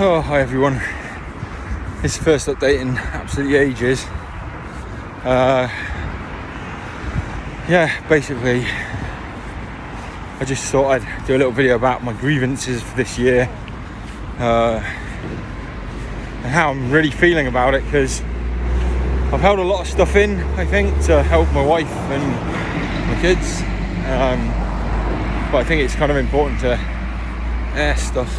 Oh, hi everyone. It's the first update in absolutely ages. Basically, I just thought I'd do a little video about my grievances for this year and how I'm really feeling about it, because I've held a lot of stuff in, I think, to help my wife and my kids, but I think it's kind of important to air stuff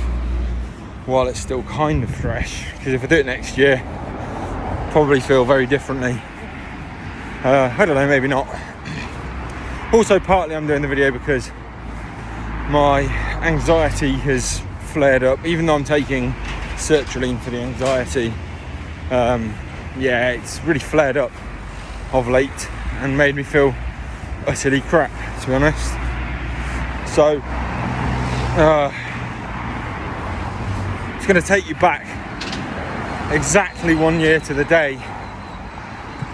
while it's still kind of fresh, because if I do it next year, I'll probably feel very differently. I don't know, maybe not. Also, partly I'm doing the video because my anxiety has flared up, even though I'm taking sertraline for the anxiety. It's really flared up of late and made me feel utterly crap, to be honest. So it's going to take you back exactly 1 year to the day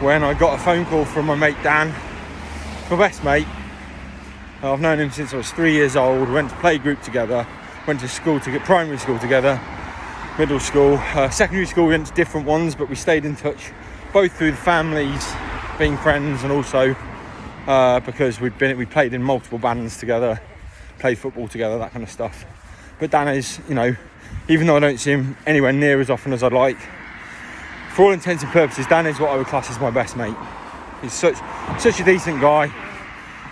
when I got a phone call from my mate Dan, my best mate. I've known him since I was 3 years old. We went to playgroup together, went to school to get primary school together, middle school, secondary school. We went to different ones, but we stayed in touch both through the families being friends, and also because we played in multiple bands together, played football together, that kind of stuff. But Dan is, even though I don't see him anywhere near as often as I'd like, for all intents and purposes, Dan is what I would class as my best mate. He's such a decent guy.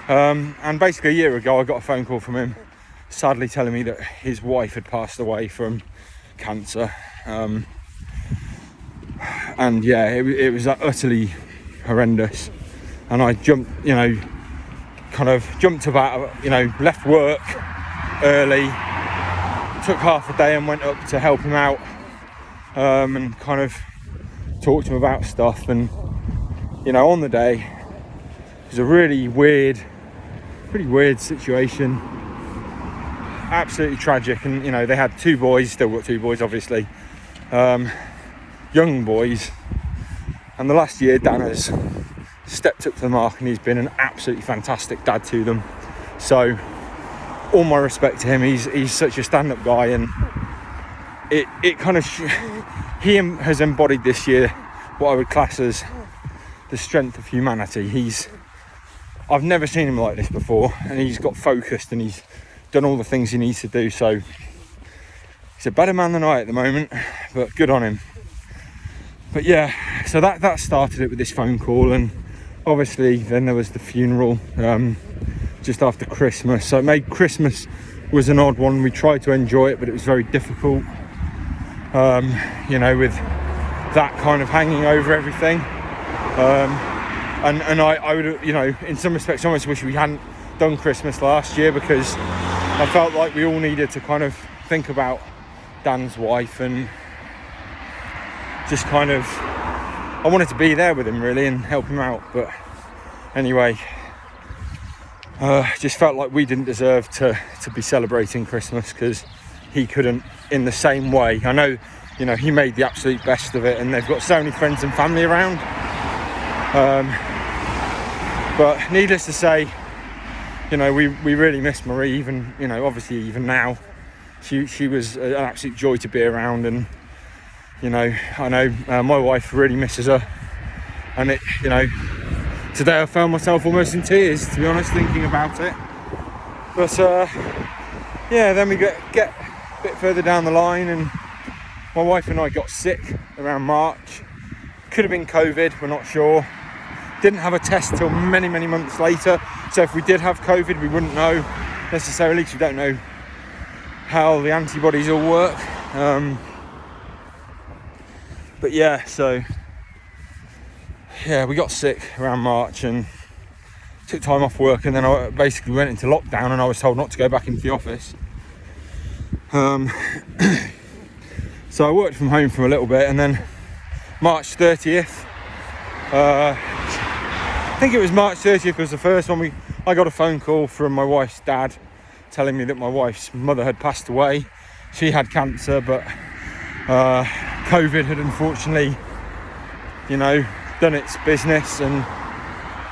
And basically a year ago I got a phone call from him, sadly telling me that his wife had passed away from cancer. It was utterly horrendous. And I jumped, left work early, took half a day and went up to help him out, and kind of talked to him about stuff. And on the day, it was a pretty weird situation, absolutely tragic. And they had two boys, still got two boys obviously, young boys, and the last year Dan has stepped up to the mark and he's been an absolutely fantastic dad to them. So all my respect to him. He's such a stand-up guy, and it kind of he has embodied this year what I would class as the strength of humanity. I've never seen him like this before, and he's got focused and he's done all the things he needs to do. So he's a better man than I at the moment, but good on him. But yeah, so that started it with this phone call, and obviously then there was the funeral just after Christmas. So it made Christmas was an odd one. We tried to enjoy it, but it was very difficult, with that kind of hanging over everything. And I would, in some respects, almost wish we hadn't done Christmas last year, because I felt like we all needed to kind of think about Dan's wife, and just kind of, I wanted to be there with him really and help him out. But anyway, just felt like we didn't deserve to be celebrating Christmas, because he couldn't in the same way. I know, he made the absolute best of it, and they've got so many friends and family around. But needless to say, we really miss Marie, even, obviously even now. She was an absolute joy to be around, and, I know my wife really misses her. And today I found myself almost in tears, to be honest, thinking about it. But then we get a bit further down the line, and my wife and I got sick around March. Could have been COVID, we're not sure. Didn't have a test till many months later, so if we did have COVID we wouldn't know necessarily, because we don't know how the antibodies all work. We got sick around March and took time off work, and then I basically went into lockdown, and I was told not to go back into the office. So I worked from home for a little bit, and then March 30th, I think it was March 30th was the first one, I got a phone call from my wife's dad telling me that my wife's mother had passed away. She had cancer, but COVID had unfortunately, done its business, and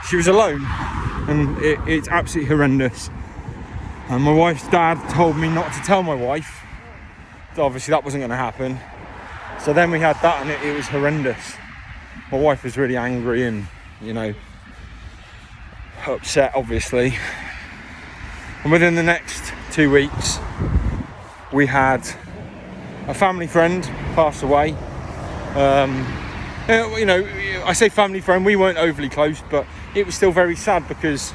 she was alone, and it's absolutely horrendous. And my wife's dad told me not to tell my wife obviously that wasn't going to happen. So then we had that, and it was horrendous. My wife was really angry and, you know, upset, obviously. And within the next 2 weeks, we had a family friend pass away. You know, I say family friend, we weren't overly close, but it was still very sad because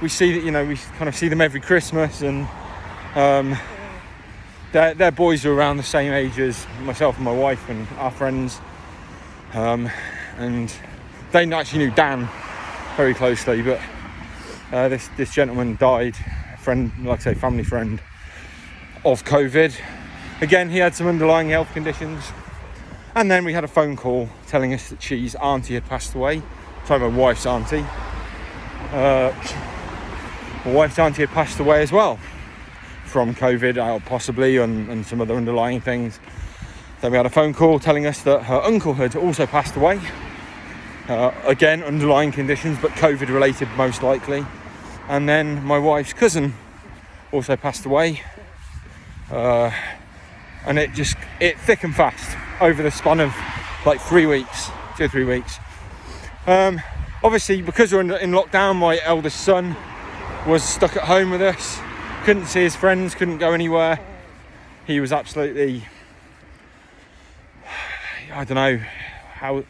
we see that, you know, we kind of see them every Christmas, and their boys are around the same age as myself and my wife and our friends, and they actually knew Dan very closely, but this gentleman died, a friend, like I say, family friend, of COVID. Again, he had some underlying health conditions, and then we had a phone call telling us that She's auntie had passed away. Sorry, my wife's auntie. My wife's auntie had passed away as well from COVID, possibly, and some other underlying things. Then we had a phone call telling us that her uncle had also passed away. Again, underlying conditions, but COVID related most likely. And then my wife's cousin also passed away. And it thick and fast over the span of like 3 weeks, 2 or 3 weeks. Obviously, because we're in lockdown, my eldest son was stuck at home with us. Couldn't see his friends, couldn't go anywhere. He was absolutely, I don't know how,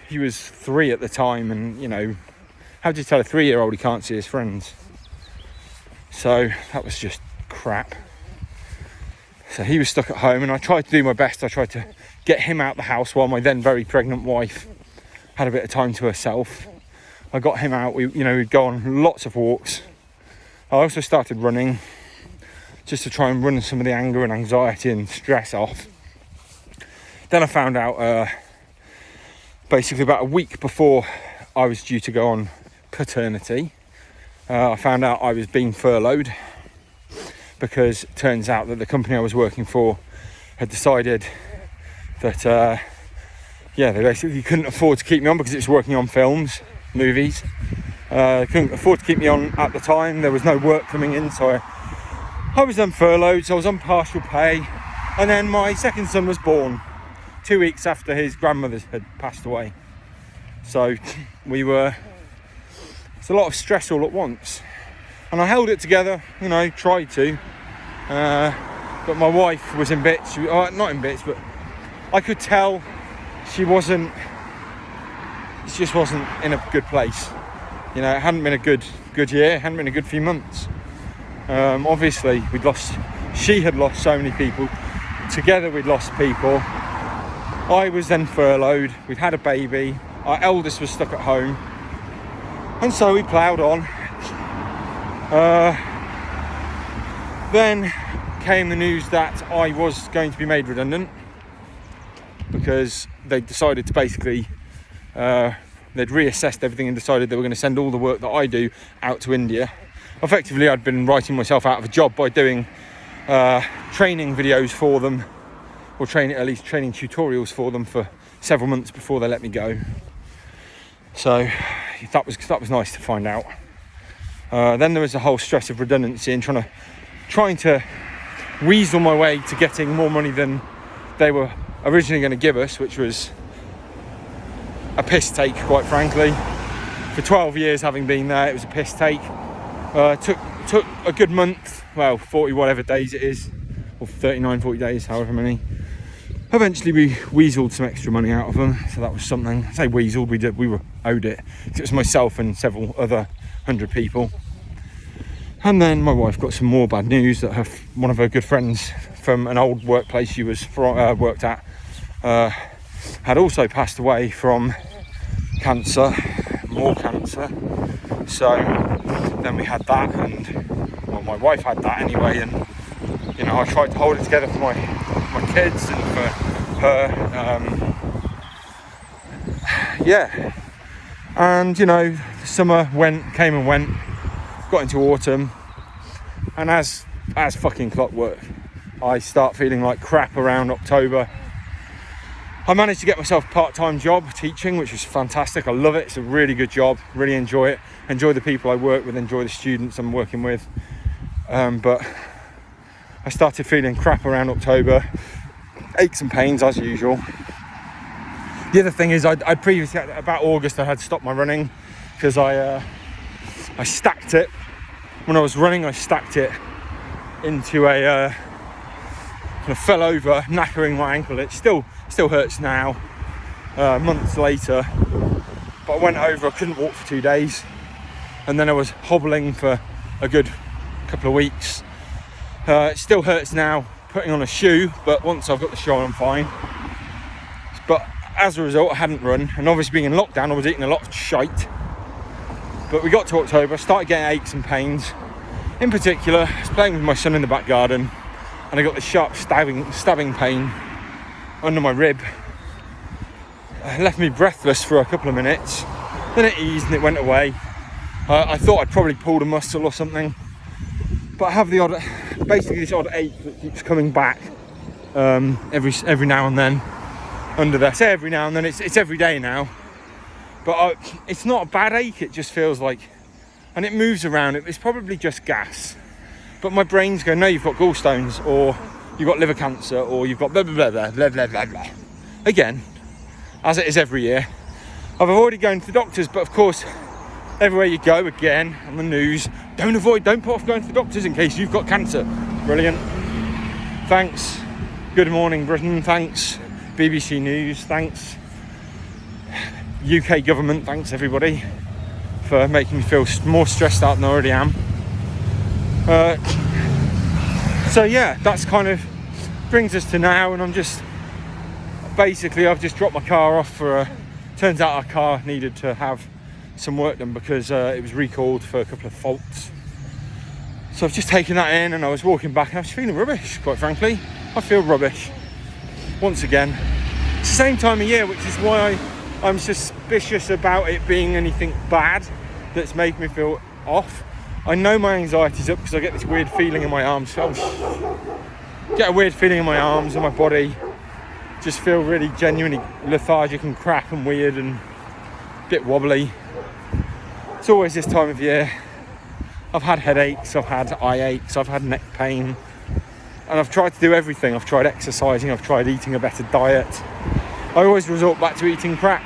he was 3 at the time, and you know, how do you tell a 3-year-old he can't see his friends? So that was just crap. So he was stuck at home, and I tried to do my best. I tried to get him out the house while my then very pregnant wife had a bit of time to herself. I got him out. We'd go on lots of walks. I also started running just to try and run some of the anger and anxiety and stress off. Then I found out basically about a week before I was due to go on paternity, I found out I was being furloughed, because it turns out that the company I was working for had decided that they basically couldn't afford to keep me on because it was working on movies. Couldn't afford to keep me on at the time. There was no work coming in, so I was then furloughed, so I was on partial pay. And then my second son was born 2 weeks after his grandmother had passed away. So it's a lot of stress all at once. And I held it together, you know, tried to. But my wife was in bits. Not in bits, but I could tell she just wasn't in a good place. You know, it hadn't been a good year, it hadn't been a good few months. Obviously, she had lost so many people. Together we'd lost people. I was then furloughed, we'd had a baby, our eldest was stuck at home. And so we ploughed on. Then came the news that I was going to be made redundant, because they decided to basically, they'd reassessed everything and decided they were going to send all the work that I do out to India. Effectively, I'd been writing myself out of a job by doing training videos for them, or training tutorials for them for several months before they let me go. So that was nice to find out. Then there was the whole stress of redundancy and trying to weasel my way to getting more money than they were originally going to give us, which was a piss take, quite frankly. For 12 years having been there, it was a piss take. Took a good month, 40 whatever days it is, or 39, 40 days, however many. Eventually we weaseled some extra money out of them, so that was something. I say weaseled, we were owed it. It was myself and several other 100 people. And then my wife got some more bad news that one of her good friends from an old workplace she worked at had also passed away from cancer, more cancer. So then we had that, and my wife had that anyway, and you know, I tried to hold it together for my kids and for her. And you know, the summer came and went, got into autumn, and as fucking clockwork, I start feeling like crap around October. I managed to get myself a part-time job teaching, which was fantastic. I love it. It's a really good job. Really enjoy it. Enjoy the people I work with. Enjoy the students I'm working with. But I started feeling crap around October, aches and pains as usual. The other thing is I'd previously, about August, I had stopped my running because I stacked it. When I was running, I stacked it into a kind of fell over, knackering my ankle. It still hurts now, months later. But I went over, I couldn't walk for 2 days. And then I was hobbling for a good couple of weeks. It still hurts now, putting on a shoe, but once I've got the shoe on, I'm fine. But as a result, I hadn't run. And obviously being in lockdown, I was eating a lot of shite. But we got to October, I started getting aches and pains. In particular, I was playing with my son in the back garden, and I got this sharp stabbing pain under my rib. It left me breathless for a couple of minutes. Then it eased and it went away. I thought I'd probably pulled a muscle or something, but I have basically this odd ache that keeps coming back every now and then under there. I say every now and then, it's every day now. But it's not a bad ache, it just feels like, and it moves around, it's probably just gas. But my brain's going, no, you've got gallstones, or you've got liver cancer, or you've got blah, blah, blah, blah, blah, blah, blah, blah. Again, as it is every year. I've avoided going to the doctors, but of course, everywhere you go, again, on the news, don't put off going to the doctors in case you've got cancer. Brilliant. Thanks. Good morning, Britain. Thanks. BBC News. Thanks. UK government, thanks everybody for making me feel more stressed out than I already am. So yeah, that's kind of brings us to now, and I'm just basically, I've just dropped my car off for turns out our car needed to have some work done because it was recalled for a couple of faults. So I've just taken that in, and I was walking back and I was feeling rubbish, quite frankly. I feel rubbish once again. It's the same time of year, which is why I'm suspicious about it being anything bad that's made me feel off. I know my anxiety's up because I get this weird feeling in my arms. Get a weird feeling in my arms and my body. Just feel really genuinely lethargic and crap and weird and a bit wobbly. It's always this time of year. I've had headaches, I've had eye aches, I've had neck pain. And I've tried to do everything. I've tried exercising, I've tried eating a better diet. I always resort back to eating crap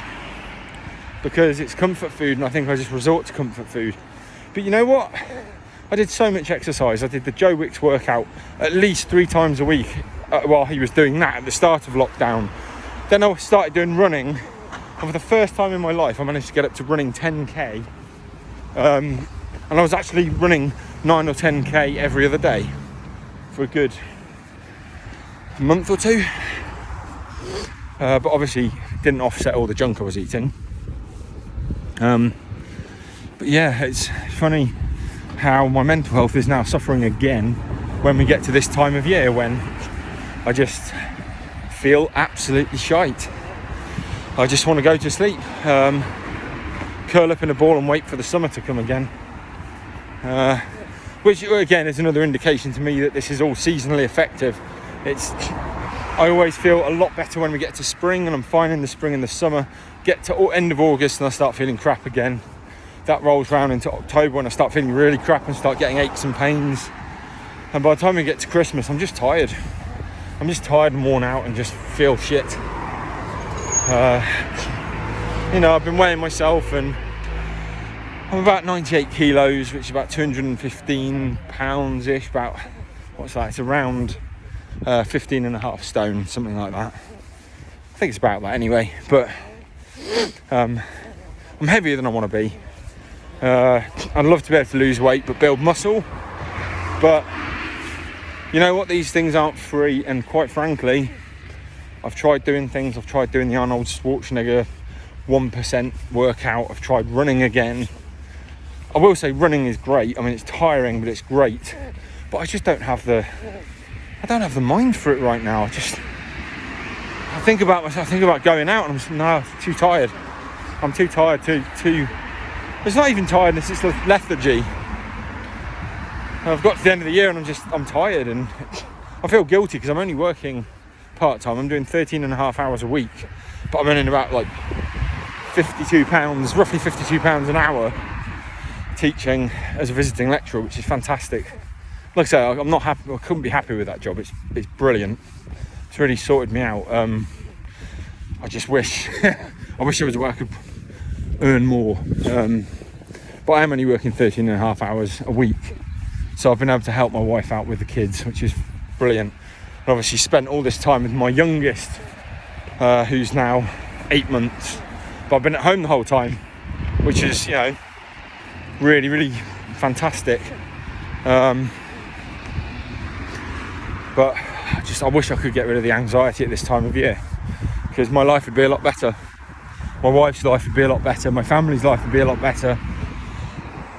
because it's comfort food, and I think I just resort to comfort food. But you know what? I did so much exercise. I did the Joe Wicks workout at least 3 times a week while he was doing that at the start of lockdown. Then I started doing running, and for the first time in my life I managed to get up to running 10k. And I was actually running 9 or 10k every other day for a good month or 2. But obviously didn't offset all the junk I was eating. But yeah, it's funny how my mental health is now suffering again when we get to this time of year when I just feel absolutely shite. I just want to go to sleep, curl up in a ball and wait for the summer to come again. Which again is another indication to me that this is all seasonally effective. I always feel a lot better when we get to spring, and I'm fine in the spring and the summer. Get to end of August and I start feeling crap again. That rolls round into October when I start feeling really crap and start getting aches and pains. And by the time we get to Christmas, I'm just tired. I'm just tired and worn out and just feel shit. I've been weighing myself and I'm about 98 kilos, which is about 215 pounds-ish, about, what's that? It's around 15 and a half stone, something like that. I think it's about that anyway, but I'm heavier than I want to be. I'd love to be able to lose weight but build muscle, but you know what, these things aren't free, and quite frankly I've tried doing things. I've tried doing the Arnold Schwarzenegger 1% workout. I've tried running again. I will say running is great. I mean, it's tiring, but it's great, but I just don't have the mind for it right now. I think about myself, I think about going out, and I'm just, no, too tired. I'm too tired to it's not even tiredness, it's lethargy. I've got to the end of the year and I'm tired, and I feel guilty because I'm only working part-time. I'm doing 13 and a half hours a week, but I'm earning about like roughly 52 pounds an hour teaching as a visiting lecturer, which is fantastic. like I say, I'm not happy. I couldn't be happy with that job. It's brilliant. It's really sorted me out. I just wish I wish there was a way I could earn more. But I am only working 13.5 hours a week, so I've been able to help my wife out with the kids, which is brilliant. And obviously spent all this time with my youngest, who's now 8 months. But I've been at home the whole time, which is, you know, really, really fantastic. But I wish I could get rid of the anxiety at this time of year, because my life would be a lot better. My wife's life would be a lot better. My family's life would be a lot better.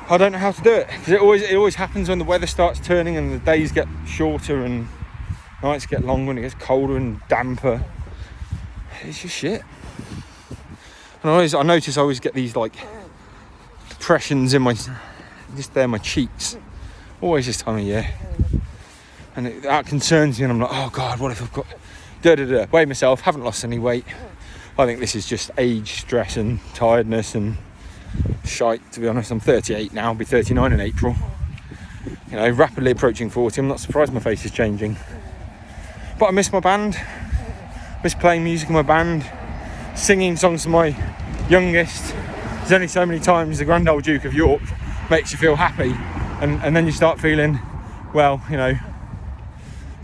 I don't know how to do it, because it always happens when the weather starts turning and the days get shorter and nights get longer and it gets colder and damper. It's just shit. And I notice I always get these like depressions in my cheeks, always this time of year, and that concerns me. And I'm like, oh God, what if I've got weighed myself, haven't lost any weight. I think this is just age, stress and tiredness and shite, to be honest. I'm 38 now, I'll be 39 in April. You know, rapidly approaching 40. I'm not surprised my face is changing. But I miss my band, miss playing music in my band, singing songs to my youngest. There's only so many times the Grand Old Duke of York makes you feel happy, and then you start feeling, well, you know,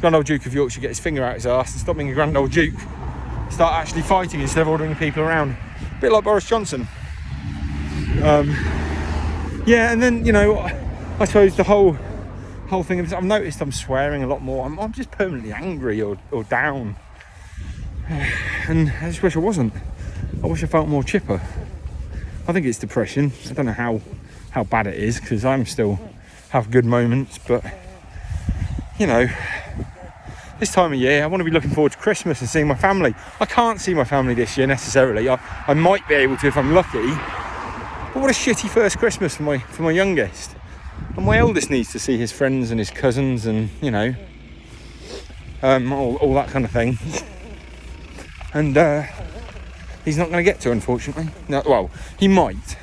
Grand Old Duke of York should get his finger out his arse and stop being a Grand Old Duke. Start actually fighting instead of ordering people around. A bit like Boris Johnson. Yeah, and then, you know, I suppose the whole thing of this, I've noticed I'm swearing a lot more. I'm just permanently angry or down. And I just wish I wasn't. I wish I felt more chipper. I think it's depression. I don't know how bad it is, because I'm still have good moments, but you know, this time of year I want to be looking forward to Christmas and seeing my family. I can't see my family this year necessarily. I might be able to if I'm lucky. But what a shitty first Christmas for my youngest. And my eldest needs to see his friends and his cousins and, you know, all that kind of thing. And he's not going to get to, unfortunately. No, well, he might.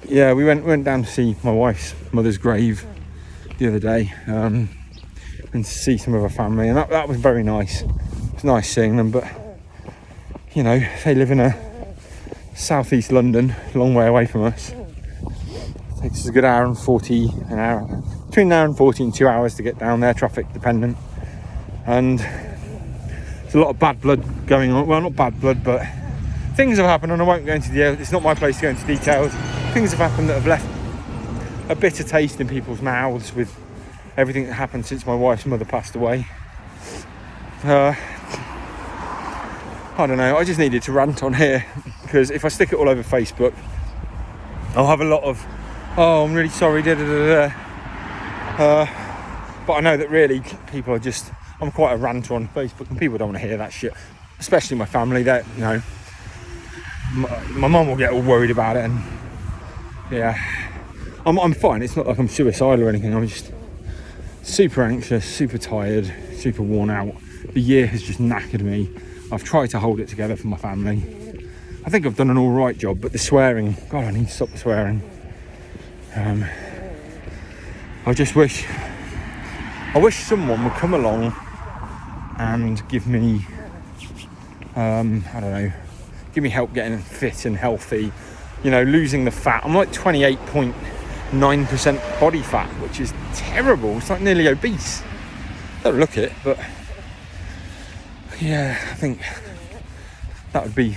Yeah, we went down to see my wife's mother's grave the other day, and to see some of her family, and that was very nice. It was nice seeing them, but you know, they live in a southeast London, a long way away from us. It takes us a good between an hour and 40 and 2 hours to get down there, traffic dependent. And there's a lot of bad blood going on. Well, not bad blood, but things have happened, and I won't go into details. It's not my place to go into details. Things have happened that have left a bitter taste in people's mouths with everything that happened since my wife's mother passed away. I don't know, I just needed to rant on here, because if I stick it all over Facebook, I'll have a lot of, oh, I'm really sorry, but I know that really people are just, I'm quite a ranter on Facebook, and people don't want to hear that shit, especially my family. That, you know, my mum will get all worried about it, and yeah, I'm fine. It's not like I'm suicidal or anything. I'm just super anxious, super tired, super worn out. The year has just knackered me. I've tried to hold it together for my family. I think I've done an all right job, but the swearing, God, I need to stop the swearing. I wish someone would come along and give me, I don't know, give me help getting fit and healthy, you know, losing the fat. I'm like 28.9% body fat, which is terrible. It's like nearly obese. Don't look it, but yeah, I think that would be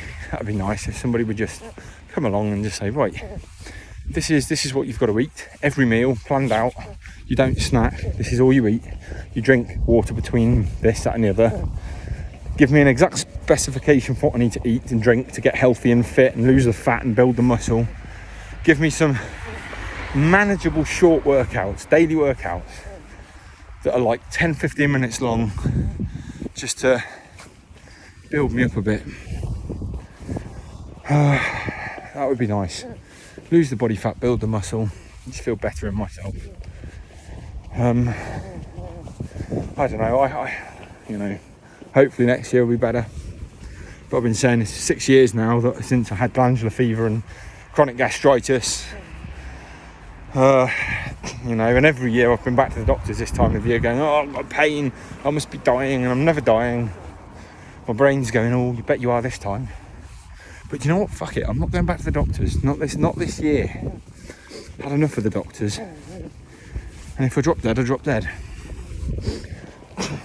nice if somebody would just come along and just say, right, this is what you've got to eat. Every meal planned out. You don't snack. This is all you eat. You drink water between this, that, and the other. Give me an exact specification for what I need to eat and drink to get healthy and fit and lose the fat and build the muscle. Give me some manageable short workouts, daily workouts that are like 10-15 minutes long, just to build me up a bit. That would be nice. Lose the body fat, build the muscle, just feel better in myself. I don't know, I you know, hopefully next year will be better. But I've been saying this for 6 years now, that since I had glandular fever and chronic gastritis, You know, and every year I've been back to the doctors this time of year going, oh, I've got pain, I must be dying, and I'm never dying. My brain's going, oh, you bet you are this time. But you know what, fuck it, I'm not going back to the doctors, not this year. Had enough of the doctors, and if I drop dead, I drop dead.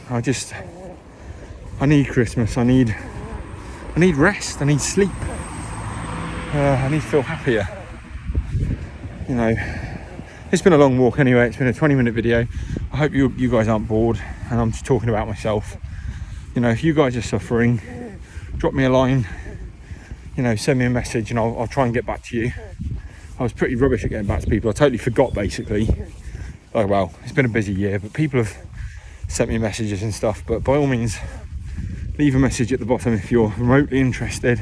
I need Christmas, I need rest, I need sleep, I need to feel happier. You know, it's been a long walk anyway, it's been a 20-minute video. I hope you guys aren't bored and I'm just talking about myself. You know, if you guys are suffering, drop me a line, you know, send me a message and I'll try and get back to you. I was pretty rubbish at getting back to people. I totally forgot, basically. Oh well, it's been a busy year, but people have sent me messages and stuff. But by all means, leave a message at the bottom if you're remotely interested,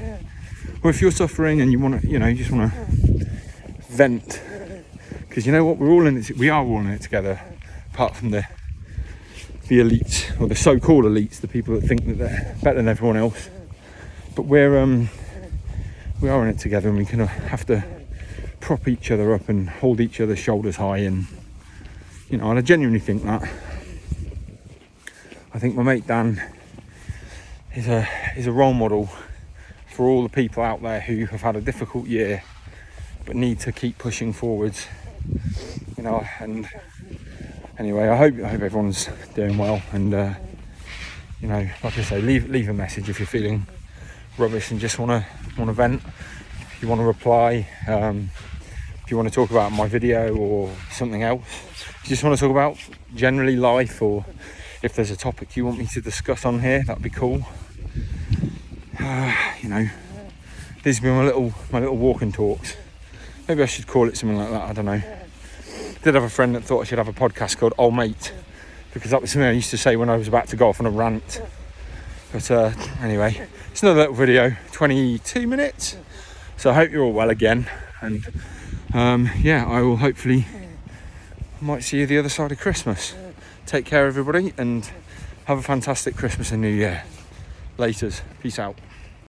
or if you're suffering and you want to, you know, you just want to vent. Because you know what, we are all in it together, apart from the elites, or the so-called elites, the people that think that they're better than everyone else. But we are in it together, and we kind of have to prop each other up and hold each other's shoulders high. And you know, and I genuinely think that. I think my mate Dan is a role model for all the people out there who have had a difficult year but need to keep pushing forwards. You know, and anyway, I hope everyone's doing well, and you know, like I say, leave a message if you're feeling rubbish and just want to vent. If you want to reply, if you want to talk about my video or something else, if you just want to talk about generally life, or if there's a topic you want me to discuss on here, that'd be cool. You know, these have been my little walk and talks. Maybe I should call it something like that, I don't know. I did have a friend that thought I should have a podcast called Old Mate, because that was something I used to say when I was about to go off on a rant. But anyway, it's another little video, 22 minutes. So I hope you're all well again, and yeah, I will hopefully might see you the other side of Christmas. Take care everybody, and have a fantastic Christmas and New Year. Laters, peace out.